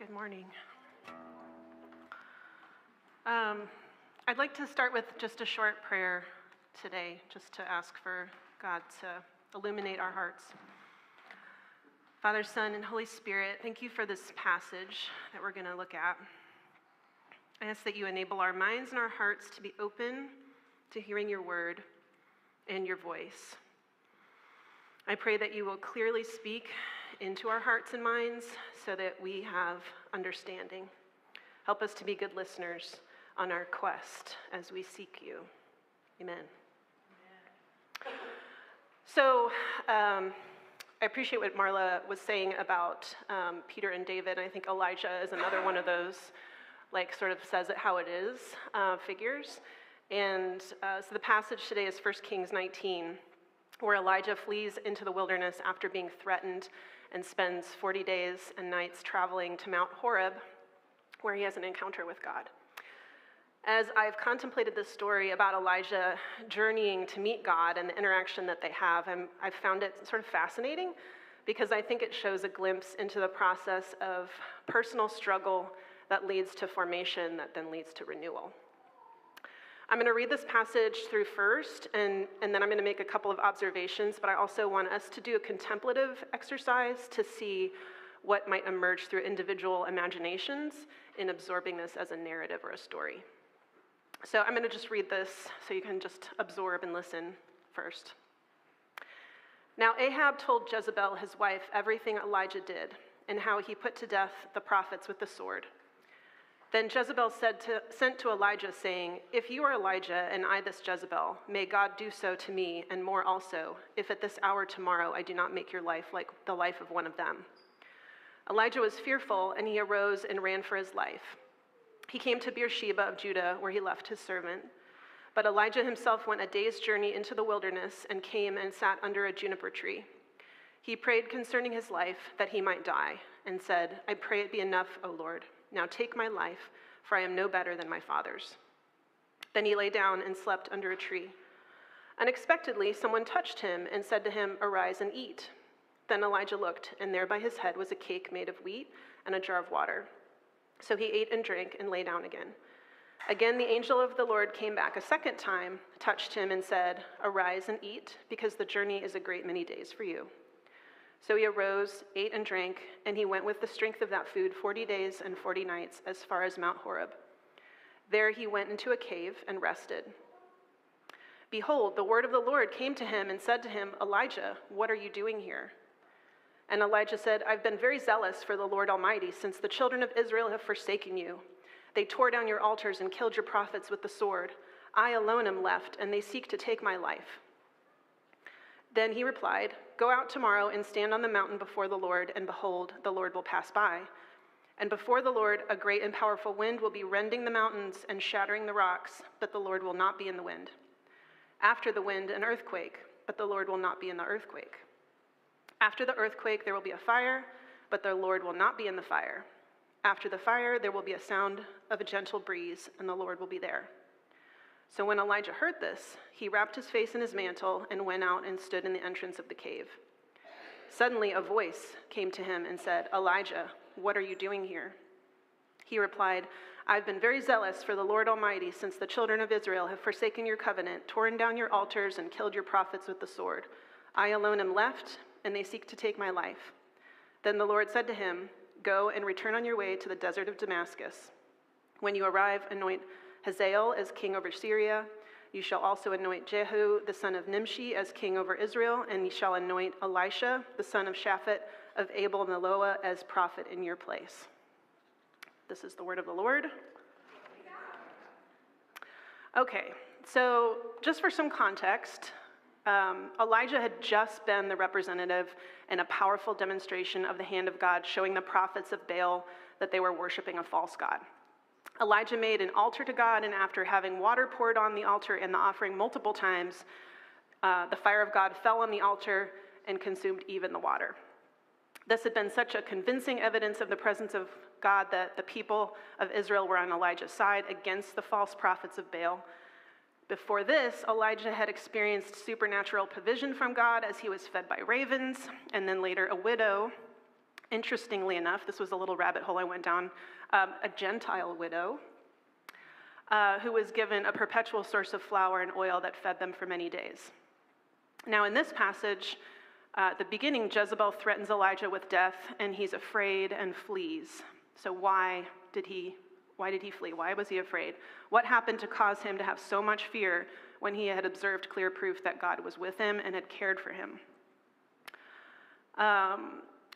Good morning. I'd like to start with just a short prayer today, just to ask for God to illuminate our hearts. Father, Son, and Holy Spirit, thank you for this passage that we're going to look at. I ask that you enable our minds and our hearts to be open to hearing your word and your voice. I pray that you will clearly speak into our hearts and minds so that we have understanding. Help us to be good listeners on our quest as we seek you. Amen. So I appreciate what Marla was saying about Peter and David. I think Elijah is another one of those, like, sort of says it how it is figures. And so the passage today is 1 Kings 19, where Elijah flees into the wilderness after being threatened and spends 40 days and nights traveling to Mount Horeb, where he has an encounter with God. As I've contemplated this story about Elijah journeying to meet God and the interaction that they have, I've found it sort of fascinating because I think it shows a glimpse into the process of personal struggle that leads to formation that then leads to renewal. I'm going to read this passage through first, and then I'm going to make a couple of observations, but I also want us to do a contemplative exercise to see what might emerge through individual imaginations in absorbing this as a narrative or a story. So I'm going to just read this so you can just absorb and listen first. Now Ahab told Jezebel, his wife, everything Elijah did and how he put to death the prophets with the sword. Then Jezebel sent to Elijah, saying, "If you are Elijah, and I this Jezebel, may God do so to me, and more also, if at this hour tomorrow I do not make your life like the life of one of them." Elijah was fearful, and he arose and ran for his life. He came to Beersheba of Judah, where he left his servant. But Elijah himself went a day's journey into the wilderness, and came and sat under a juniper tree. He prayed concerning his life, that he might die, and said, "I pray it be enough, O Lord. Now take my life, for I am no better than my father's." Then he lay down and slept under a tree. Unexpectedly, someone touched him and said to him, "Arise and eat." Then Elijah looked, and there by his head was a cake made of wheat and a jar of water. So he ate and drank and lay down again. Again, the angel of the Lord came back a second time, touched him, and said, "Arise and eat, because the journey is a great many days for you." So he arose, ate and drank, and he went with the strength of that food 40 days and 40 nights as far as Mount Horeb. There he went into a cave and rested. Behold, the word of the Lord came to him and said to him, "Elijah, what are you doing here?" And Elijah said, "I've been very zealous for the Lord Almighty, since the children of Israel have forsaken you. They tore down your altars and killed your prophets with the sword. I alone am left, and they seek to take my life." Then he replied, "Go out tomorrow and stand on the mountain before the Lord, and behold, the Lord will pass by. And before the Lord, a great and powerful wind will be rending the mountains and shattering the rocks, but the Lord will not be in the wind. After the wind, an earthquake, but the Lord will not be in the earthquake. After the earthquake, there will be a fire, but the Lord will not be in the fire. After the fire, there will be a sound of a gentle breeze, and the Lord will be there." So when Elijah heard this, he wrapped his face in his mantle and went out and stood in the entrance of the cave. Suddenly a voice came to him and said, "Elijah, what are you doing here?" He replied, "I've been very zealous for the Lord Almighty, since the children of Israel have forsaken your covenant, torn down your altars, and killed your prophets with the sword. I alone am left, and they seek to take my life." Then the Lord said to him, "Go and return on your way to the desert of Damascus. When you arrive, anoint Hazael as king over Syria. You shall also anoint Jehu, the son of Nimshi, as king over Israel, and you shall anoint Elisha, the son of Shaphat of Abel-Meholah, as prophet in your place." This is the word of the Lord. Okay, so just for some context, Elijah had just been the representative in a powerful demonstration of the hand of God, showing the prophets of Baal that they were worshiping a false god. Elijah made an altar to God, and after having water poured on the altar and the offering multiple times, the fire of God fell on the altar and consumed even the water. This had been such a convincing evidence of the presence of God that the people of Israel were on Elijah's side against the false prophets of Baal. Before this, Elijah had experienced supernatural provision from God as he was fed by ravens, and then later a widow Interestingly enough, this was a little rabbit hole I went down, a Gentile widow who was given a perpetual source of flour and oil that fed them for many days. Now in this passage, at the beginning, Jezebel threatens Elijah with death, and he's afraid and flees. So why did he flee? Why was he afraid? What happened to cause him to have so much fear when he had observed clear proof that God was with him and had cared for him?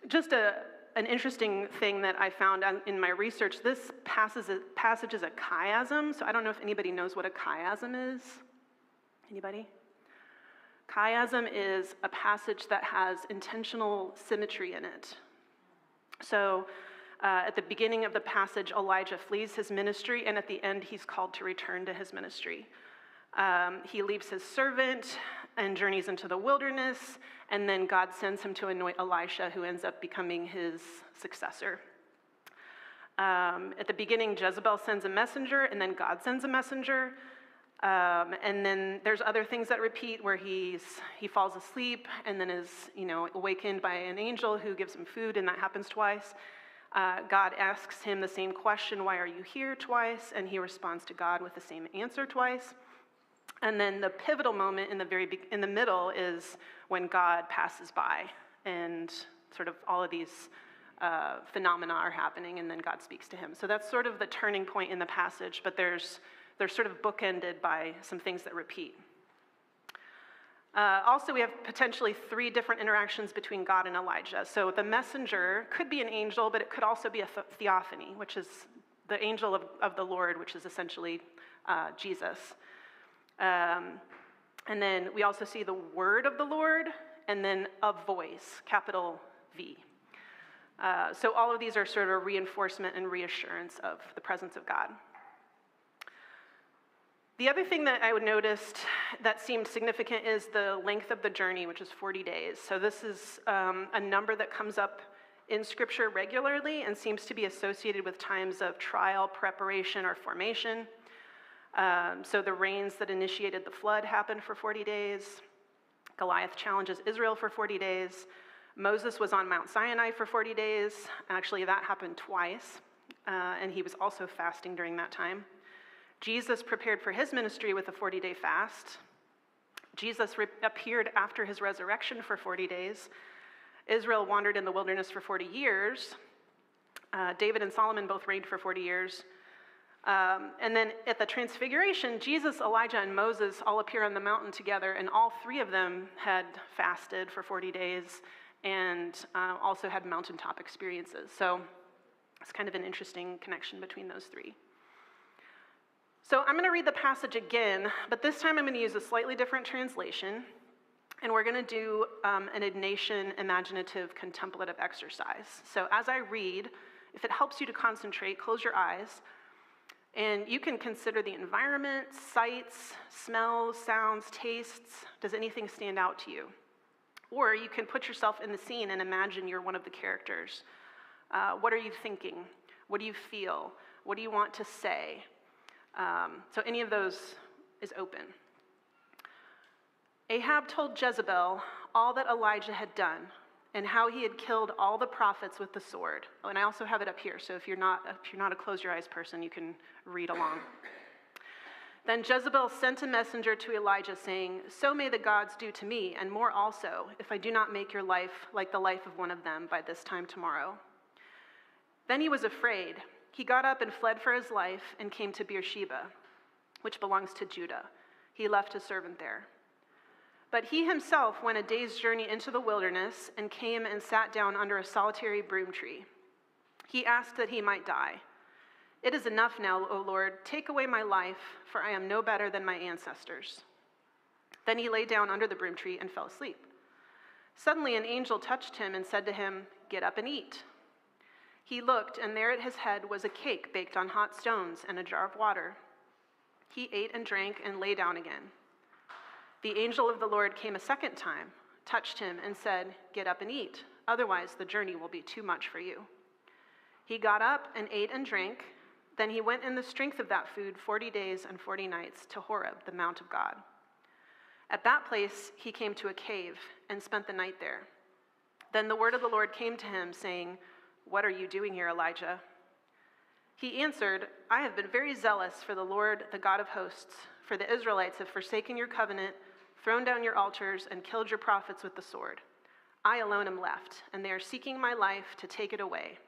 Just an interesting thing that I found in my research, this passage is a chiasm. So I don't know if anybody knows what a chiasm is. Anybody? Chiasm is a passage that has intentional symmetry in it. So at the beginning of the passage, Elijah flees his ministry, and at the end, he's called to return to his ministry. He leaves his servant and journeys into the wilderness, and then God sends him to anoint Elisha, who ends up becoming his successor. At the beginning, Jezebel sends a messenger, and then God sends a messenger. And then there's other things that repeat where he falls asleep and then is, awakened by an angel who gives him food, and that happens twice. God asks him the same question, "Why are you here?" twice, and he responds to God with the same answer twice. And then the pivotal moment in the middle is when God passes by, and sort of all of these phenomena are happening, and then God speaks to him. So that's sort of the turning point in the passage, but they're sort of bookended by some things that repeat. Also, we have potentially 3 different interactions between God and Elijah. So the messenger could be an angel, but it could also be a theophany, which is the angel of the Lord, which is essentially Jesus. And then we also see the word of the Lord, and then a voice, capital V. So all of these are sort of a reinforcement and reassurance of the presence of God. The other thing that I would notice that seemed significant is the length of the journey, which is 40 days. So this is a number that comes up in Scripture regularly and seems to be associated with times of trial, preparation, or formation. So the rains that initiated the flood happened for 40 days. Goliath challenges Israel for 40 days. Moses was on Mount Sinai for 40 days. Actually, that happened twice, and he was also fasting during that time. Jesus prepared for his ministry with a 40-day fast. Jesus appeared after his resurrection for 40 days. Israel wandered in the wilderness for 40 years. David and Solomon both reigned for 40 years. And then at the Transfiguration, Jesus, Elijah, and Moses all appear on the mountain together, and all 3 of them had fasted for 40 days and also had mountaintop experiences. So it's kind of an interesting connection between those 3. So I'm going to read the passage again, but this time I'm going to use a slightly different translation, and we're going to do an Ignatian imaginative contemplative exercise. So as I read, if it helps you to concentrate, close your eyes, and you can consider the environment, sights, smells, sounds, tastes. Does anything stand out to you? Or you can put yourself in the scene and imagine you're one of the characters. What are you thinking? What do you feel? What do you want to say? So any of those is open. Ahab told Jezebel all that Elijah had done and how he had killed all the prophets with the sword. Oh, and I also have it up here, so if you're not a close your eyes person, you can read along. Then Jezebel sent a messenger to Elijah saying, "So may the gods do to me, and more also, if I do not make your life like the life of one of them by this time tomorrow." Then he was afraid. He got up and fled for his life and came to Beersheba, which belongs to Judah. He left his servant there. But he himself went a day's journey into the wilderness and came and sat down under a solitary broom tree. He asked that he might die. "It is enough now, O Lord, take away my life, for I am no better than my ancestors." Then he lay down under the broom tree and fell asleep. Suddenly an angel touched him and said to him, "Get up and eat." He looked, and there at his head was a cake baked on hot stones and a jar of water. He ate and drank and lay down again. The angel of the Lord came a second time, touched him, and said, "Get up and eat, otherwise the journey will be too much for you." He got up and ate and drank. Then he went in the strength of that food 40 days and 40 nights to Horeb, the mount of God. At that place he came to a cave and spent the night there. Then the word of the Lord came to him, saying, "What are you doing here, Elijah?" He answered, "I have been very zealous for the Lord, the God of hosts, for the Israelites have forsaken your covenant, thrown down your altars, and killed your prophets with the sword. I alone am left, and they are seeking my life to take it away."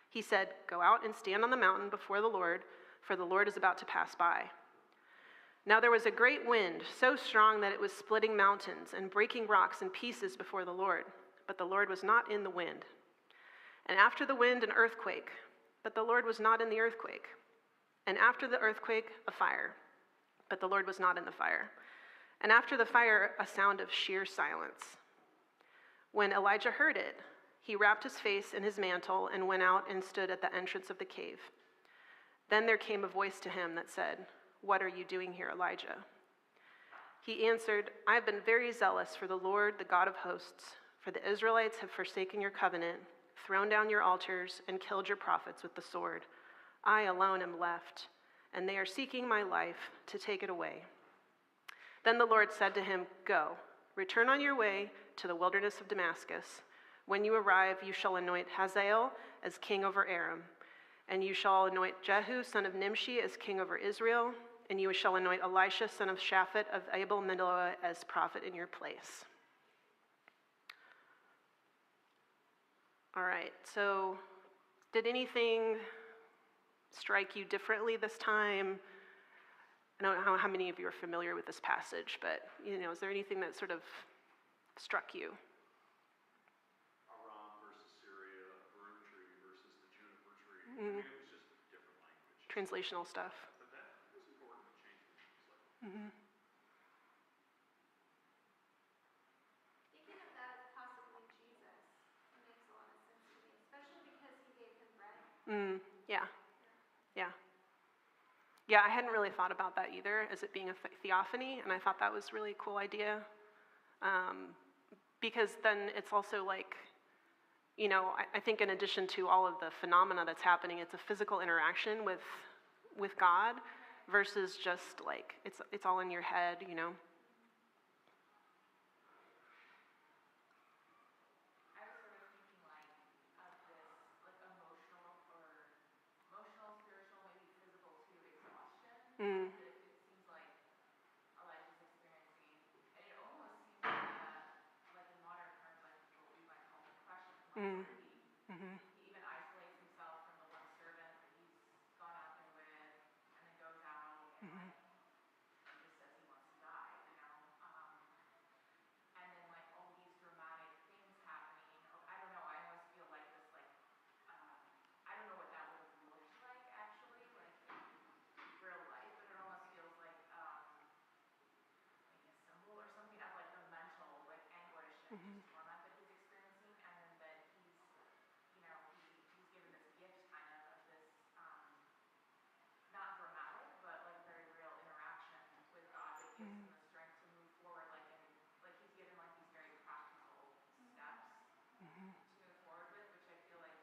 He said, "Go out and stand on the mountain before the Lord, for the Lord is about to pass by." Now there was a great wind, so strong that it was splitting mountains and breaking rocks in pieces before the Lord. But the Lord was not in the wind. And after the wind, an earthquake. But the Lord was not in the earthquake. And after the earthquake, a fire. But the Lord was not in the fire. And after the fire, a sound of sheer silence. When Elijah heard it, he wrapped his face in his mantle and went out and stood at the entrance of the cave. Then there came a voice to him that said, "What are you doing here, Elijah?" He answered, "I have been very zealous for the Lord, the God of hosts, for the Israelites have forsaken your covenant, thrown down your altars, and killed your prophets with the sword. I alone am left, and they are seeking my life to take it away." Then the Lord said to him, "Go, return on your way to the wilderness of Damascus. When you arrive, you shall anoint Hazael as king over Aram, and you shall anoint Jehu, son of Nimshi, as king over Israel, and you shall anoint Elisha, son of Shaphat of Abel-Meholah, as prophet in your place." All right, so did anything strike you differently this time? I don't know how many of you are familiar with this passage, but is there anything that sort of struck you? Aram versus Syria, a broom tree versus the juniper tree. I mean, it was just different language. Translational stuff. But that was important to change the translation. Thinking of that as possibly Jesus, it makes a lot of sense to me, especially because he gave him bread. Yeah. Yeah, I hadn't really thought about that either, as it being a theophany, and I thought that was a really cool idea. Because then it's also like, I think in addition to all of the phenomena that's happening, it's a physical interaction with God versus just like, it's all in your head, That it seems like Elijah's experiencing, and it almost seems like in modern terms, like what we might call depression, like where he even isolates himself from the one servant that he's gone out there with, and then goes out and like he just says he wants to die. And then like all these dramatic things happening. I don't know. I almost feel like this like I don't know what that would have looked like actually, like real life, but it almost feels like maybe a symbol or something of like the mental like anguish and just torment that he's experiencing, and then that he's given this gift kind of this not dramatic but like very real interaction with God that gives him the strength to move forward, like he's given like these very practical steps to move forward with, which I feel like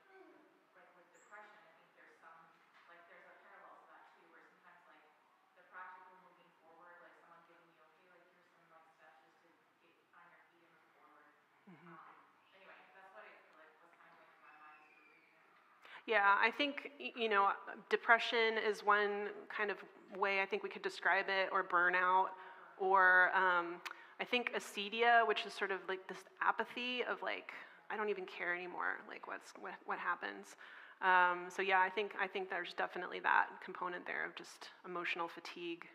with depression, I think there's a parallel to that too, where sometimes like the practical moving forward, like someone giving you, okay, like here's some like steps just to get on your feet and move forward. Anyway, that's what I feel like was kind of going through my mind as we were reading it. Yeah, I think, depression is one kind of way I think we could describe it, or burnout, or I think acedia, which is sort of like this apathy of like, I don't even care anymore, like what happens. So yeah, I think there's definitely that component there of just emotional fatigue.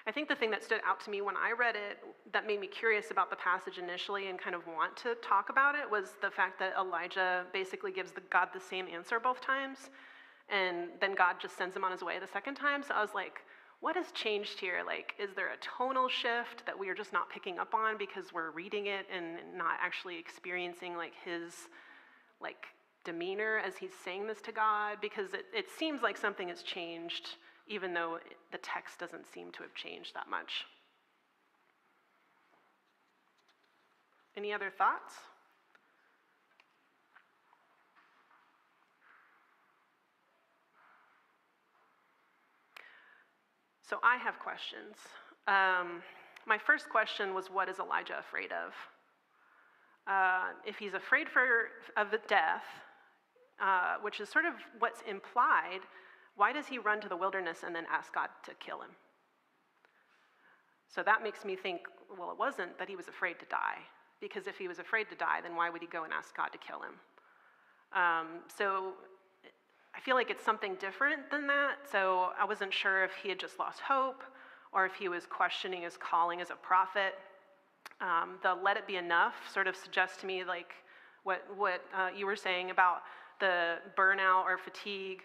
I think the thing that stood out to me when I read it that made me curious about the passage initially and kind of want to talk about it was the fact that Elijah basically gives God the same answer both times, and then God just sends him on his way the second time. So I was like, what has changed here? Like, is there a tonal shift that we are just not picking up on because we're reading it and not actually experiencing like his like demeanor as he's saying this to God? Because it seems like something has changed, even though the text doesn't seem to have changed that much. Any other thoughts? So I have questions. my first question was, what is Elijah afraid of? If he's afraid of death, which is sort of what's implied, why does he run to the wilderness and then ask God to kill him? So that makes me think, well, it wasn't that he was afraid to die, because if he was afraid to die, then why would he go and ask God to kill him? So I feel like it's something different than that. So I wasn't sure if he had just lost hope or if he was questioning his calling as a prophet. The let it be enough sort of suggests to me like what you were saying about the burnout or fatigue.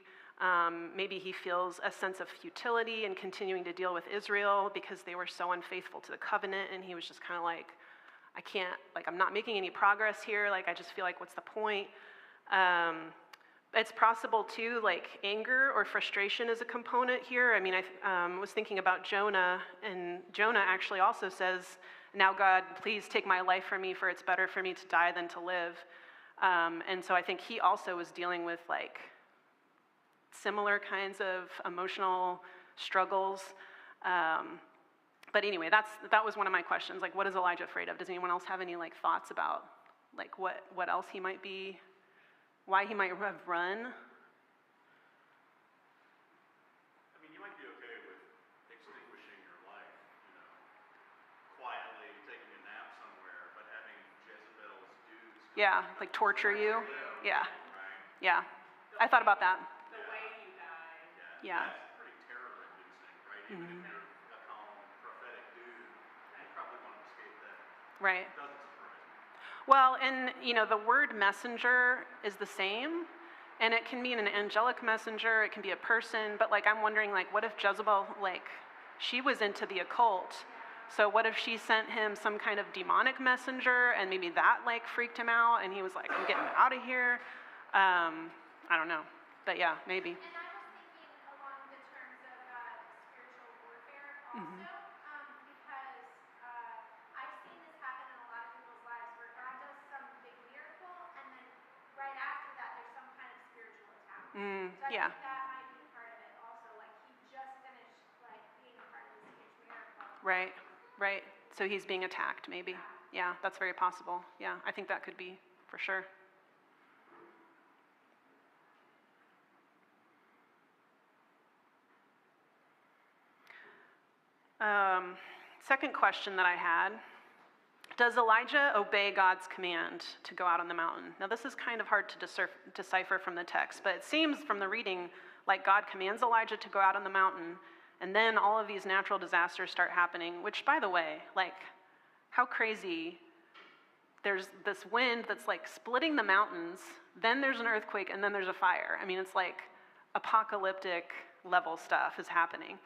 Maybe he feels a sense of futility in continuing to deal with Israel because they were so unfaithful to the covenant, and he was just kind of like, I can't, like, I'm not making any progress here, like, I just feel like, what's the point? It's possible, too, like, anger or frustration is a component here. I mean, I was thinking about Jonah, and Jonah actually also says, now, God, please take my life from me, for it's better for me to die than to live. And so I think he also was dealing with, like, similar kinds of emotional struggles. But anyway, that was one of my questions. Like, what is Elijah afraid of? Does anyone else have any, like, thoughts about, like, what else he might be, why he might have run? I mean, you might be okay with extinguishing your life, quietly taking a nap somewhere, but having Jezebel's dudes Yeah, like torture you? Yeah, right? yeah. I thought about that. The way you die. Yeah. That's pretty terror-inducing, right? Even if you're a calm, prophetic dude, you probably want to escape that. Right. It doesn't surprise me. Well, and, the word messenger is the same, and it can mean an angelic messenger, it can be a person, but, like, I'm wondering, like, what if Jezebel, like, she was into the occult, so what if she sent him some kind of demonic messenger, and maybe that, like, freaked him out, and he was like, I'm getting out of here? I don't know, but yeah, maybe. And I was thinking along the terms of spiritual warfare also, because I've seen this happen in a lot of people's lives where God does some big miracle, and then right after that there's some kind of spiritual attack. So I Yeah. think that might be part of it also. Like, he just finished like being a part of this huge miracle. Right. So he's being attacked, maybe. Yeah, that's very possible. Yeah, I think that could be, for sure. Second question that I had, does Elijah obey God's command to go out on the mountain? Now, this is kind of hard to decipher from the text, but it seems from the reading like God commands Elijah to go out on the mountain, and then all of these natural disasters start happening, which, by the way, like, how crazy. There's this wind that's like splitting the mountains, then there's an earthquake, and then there's a fire. I mean, it's like apocalyptic level stuff is happening.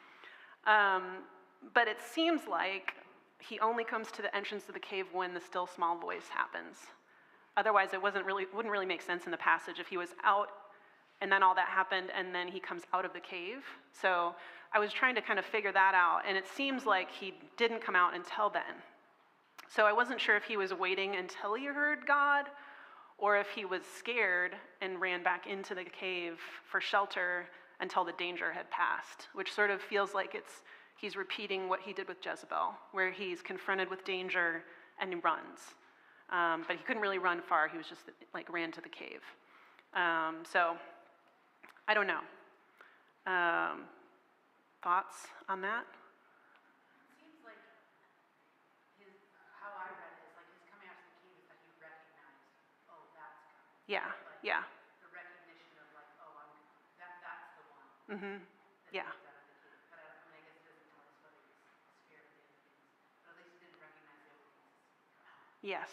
But it seems like he only comes to the entrance of the cave when the still small voice happens. Otherwise, it wouldn't really make sense in the passage if he was out and then all that happened and then he comes out of the cave. So I was trying to kind of figure that out, and it seems like he didn't come out until then. So I wasn't sure if he was waiting until he heard God or if he was scared and ran back into the cave for shelter until the danger had passed, which sort of feels like he's repeating what he did with Jezebel, where he's confronted with danger and he runs. But he couldn't really run far. He was just like ran to the cave. So I don't know. Thoughts on that? It seems like how I read it is like his coming out of the cave is that he recognized, oh, that's God. Yeah, Like, yeah. The recognition of like, oh, that's the one. Mm-hmm. That Yeah. comes out of the cave. But I guess it doesn't tell us whether he's scared of the other things. But at least he didn't recognize the other things. Yes.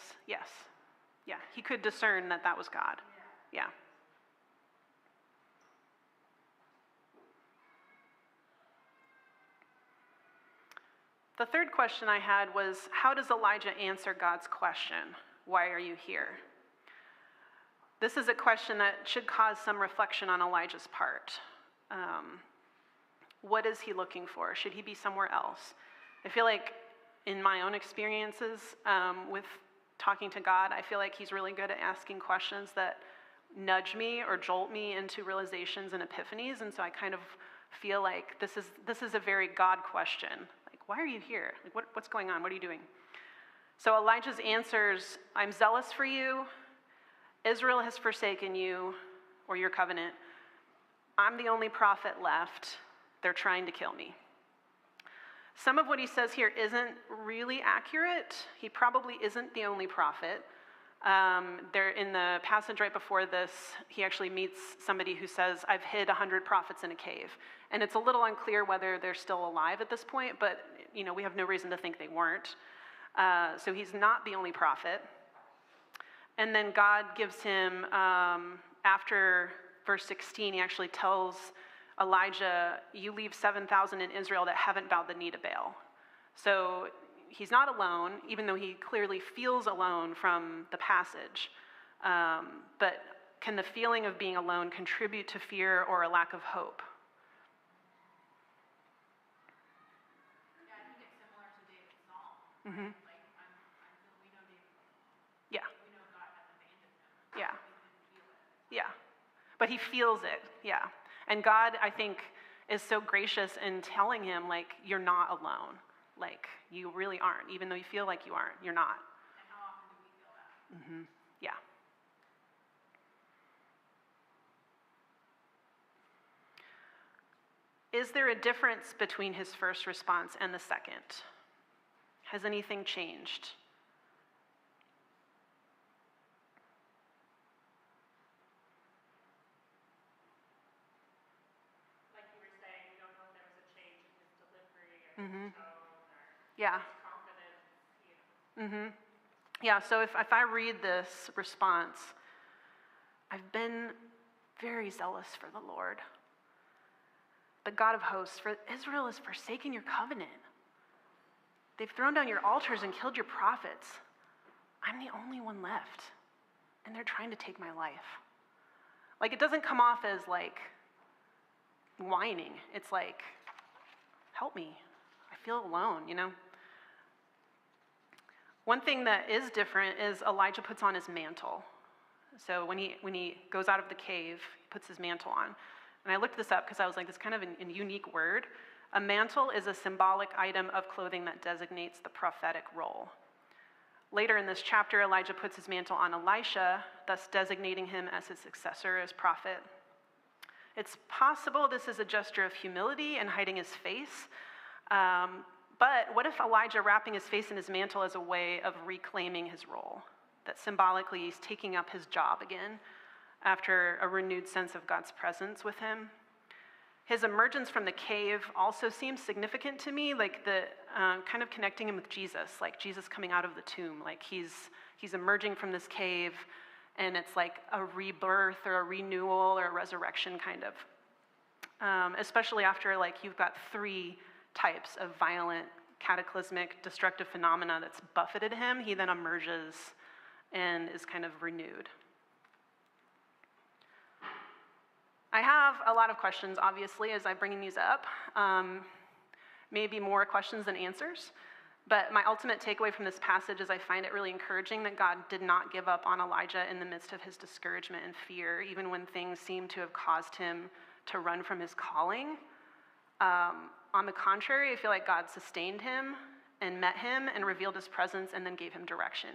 Yeah, he could discern that was God. Yeah. The third question I had was, how does Elijah answer God's question, why are you here? This is a question that should cause some reflection on Elijah's part. What is he looking for? Should he be somewhere else? I feel like in my own experiences with talking to God, I feel like he's really good at asking questions that nudge me or jolt me into realizations and epiphanies, and so I kind of feel like this is a very God question. Like, Like, why are you here? Like, what's going on? What are you doing? So Elijah's answers, I'm zealous for you. Israel has forsaken you, or your covenant. I'm the only prophet left. They're trying to kill me. Some of what he says here isn't really accurate. He probably isn't the only prophet. There, in the passage right before this, he actually meets somebody who says, I've hid 100 prophets in a cave. And it's a little unclear whether they're still alive at this point, but we have no reason to think they weren't. So he's not the only prophet. And then God gives him, after verse 16, he actually tells Elijah, you leave 7,000 in Israel that haven't bowed the knee to Baal. So he's not alone, even though he clearly feels alone from the passage. But can the feeling of being alone contribute to fear or a lack of hope? Yeah, I think it's similar to David's psalm. Mm-hmm. Like, we know David. Yeah. We know God has abandoned him. Yeah. He didn't feel it. Yeah. But he feels it, yeah. And God, I think, is so gracious in telling him, like, you're not alone. Like, you really aren't. Even though you feel like you aren't, you're not. And how often do we feel that? Mm-hmm. Yeah. Is there a difference between his first response and the second? Has anything changed? Like you were saying, we don't know if there was a change in his delivery or Mm-hmm. his tone or Yeah. his confidence. Mm-hmm. Yeah, so if I read this response, I've been very zealous for the Lord, the God of hosts, for Israel has forsaken your covenant. They've thrown down your altars and killed your prophets. I'm the only one left, and they're trying to take my life. Like, it doesn't come off as, like, whining. It's like, help me. I feel alone, One thing that is different is Elijah puts on his mantle. So when he goes out of the cave, he puts his mantle on. And I looked this up because I was like, this is kind of a unique word. A mantle is a symbolic item of clothing that designates the prophetic role. Later in this chapter, Elijah puts his mantle on Elisha, thus designating him as his successor as prophet. It's possible this is a gesture of humility and hiding his face. But what if Elijah wrapping his face in his mantle as a way of reclaiming his role? That symbolically he's taking up his job again after a renewed sense of God's presence with him. His emergence from the cave also seems significant to me, like the kind of connecting him with Jesus, like Jesus coming out of the tomb. Like he's emerging from this cave, and it's like a rebirth or a renewal or a resurrection kind of. Especially after, like, you've got 3 types of violent, cataclysmic, destructive phenomena that's buffeted him, he then emerges and is kind of renewed. I have a lot of questions, obviously, as I'm bringing these up. Maybe more questions than answers. But my ultimate takeaway from this passage is I find it really encouraging that God did not give up on Elijah in the midst of his discouragement and fear, even when things seemed to have caused him to run from his calling. On the contrary, I feel like God sustained him and met him and revealed his presence and then gave him direction.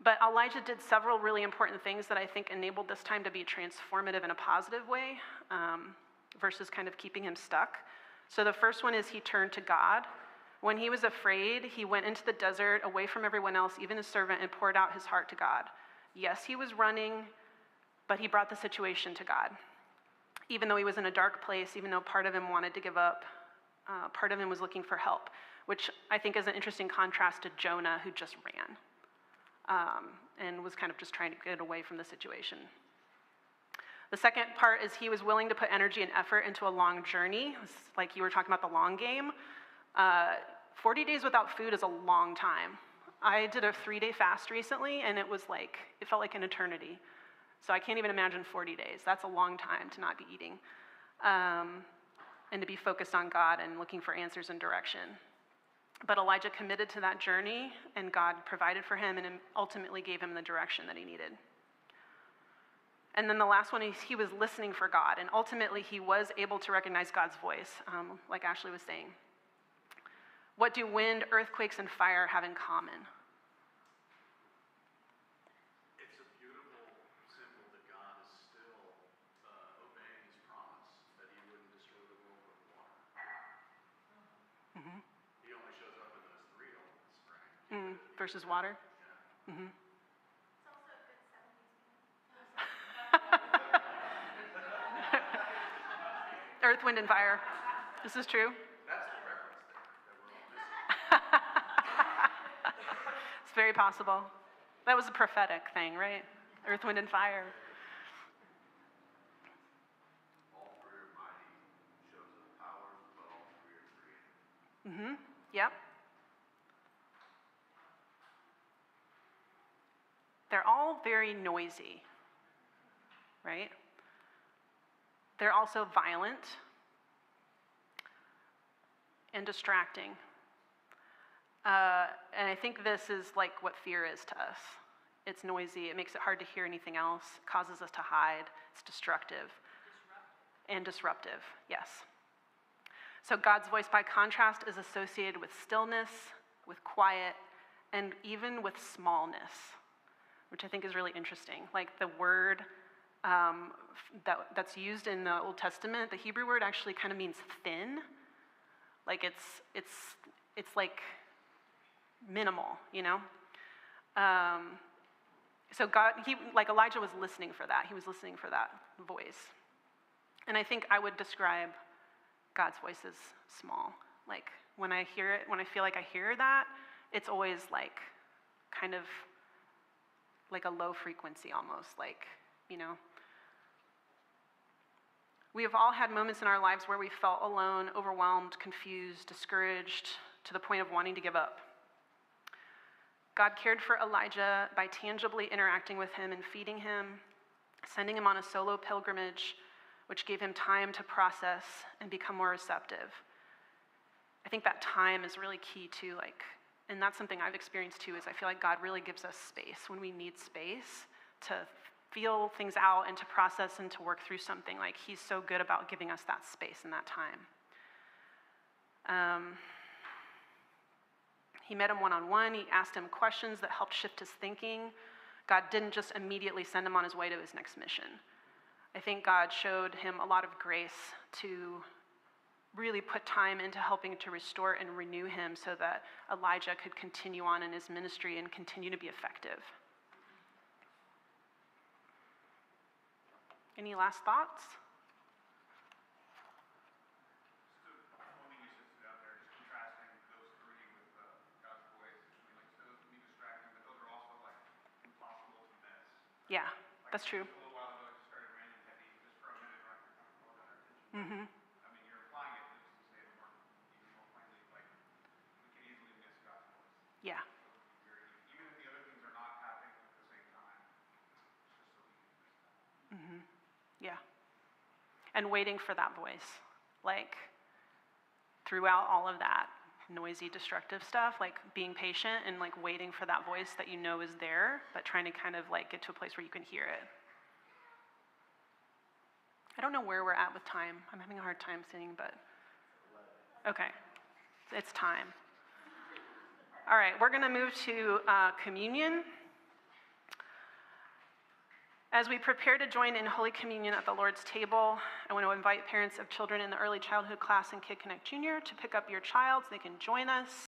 But Elijah did several really important things that I think enabled this time to be transformative in a positive way, versus kind of keeping him stuck. So the first one is he turned to God. When he was afraid, he went into the desert away from everyone else, even his servant, and poured out his heart to God. Yes, he was running, but he brought the situation to God. Even though he was in a dark place, even though part of him wanted to give up, part of him was looking for help, which I think is an interesting contrast to Jonah, who just ran and was kind of just trying to get away from the situation. The second part is he was willing to put energy and effort into a long journey. It's like you were talking about the long game. 40 days without food is a long time. I did a 3-day fast recently, and it felt like an eternity. So I can't even imagine 40 days. That's a long time to not be eating. And to be focused on God and looking for answers and direction. But Elijah committed to that journey, and God provided for him and ultimately gave him the direction that he needed. And then the last one is he was listening for God, and ultimately he was able to recognize God's voice, like Ashley was saying. What do wind, earthquakes, and fire have in common? It's a beautiful symbol that God is still obeying his promise that he wouldn't destroy the world with water. He only shows up in those three elements, right? Versus water? Yeah. It's also a good 70s movie. Earth, wind, and fire. This is true. That's the reference there that we're all missing. It's very possible. That was a prophetic thing, right? Earth, wind, and fire. All three are mighty, shows us powers, but all three are created. Yep. They're all very noisy, right? They're also violent and distracting. And I think this is like what fear is to us. It's noisy, it makes it hard to hear anything else, causes us to hide, it's destructive. And disruptive, yes. So God's voice, by contrast, is associated with stillness, with quiet, and even with smallness, which I think is really interesting. Like the word that's used in the Old Testament, the Hebrew word actually kind of means thin. Like it's like minimal, you know? So God, like Elijah was listening for that. He was listening for that voice. And I think I would describe God's voice as small. Like when I hear it, when I feel like I hear that, it's always like kind of like a low frequency almost, like, you know. We have all had moments in our lives where we felt alone, overwhelmed, confused, discouraged, to the point of wanting to give up. God cared for Elijah by tangibly interacting with him and feeding him, sending him on a solo pilgrimage, which gave him time to process and become more receptive. I think that time is really key too, like, and that's something I've experienced too, is I feel like God really gives us space when we need space to feel things out and to process and to work through something. Like he's so good about giving us that space and that time. He met him one-on-one. He asked him questions that helped shift his thinking. God didn't just immediately send him on his way to his next mission. I think God showed him a lot of grace to really put time into helping to restore and renew him so that Elijah could continue on in his ministry and continue to be effective. Any last thoughts? One thing you said stood out there, just contrasting those three with God's voice. I mean, like, so those can be distracting, but those are also like impossible to miss. Yeah, that's true. A little while ago, it just started raining heavy, just for a minute, right? We're kind of pulling our attention. I mean, you're applying it just to say it more, even more plainly, like we can easily miss God's voice. Yeah. Even if the other things are not happening at the same time, it's just so easy to miss that. Yeah. And waiting for that voice, like throughout all of that noisy, destructive stuff, like being patient and like waiting for that voice that you know is there, but trying to kind of like get to a place where you can hear it. I don't know where we're at with time. I'm having a hard time seeing, but okay, it's time. All right, we're gonna move to communion. As we prepare to join in Holy Communion at the Lord's table, I want to invite parents of children in the early childhood class in Kid Connect Junior to pick up your child so they can join us.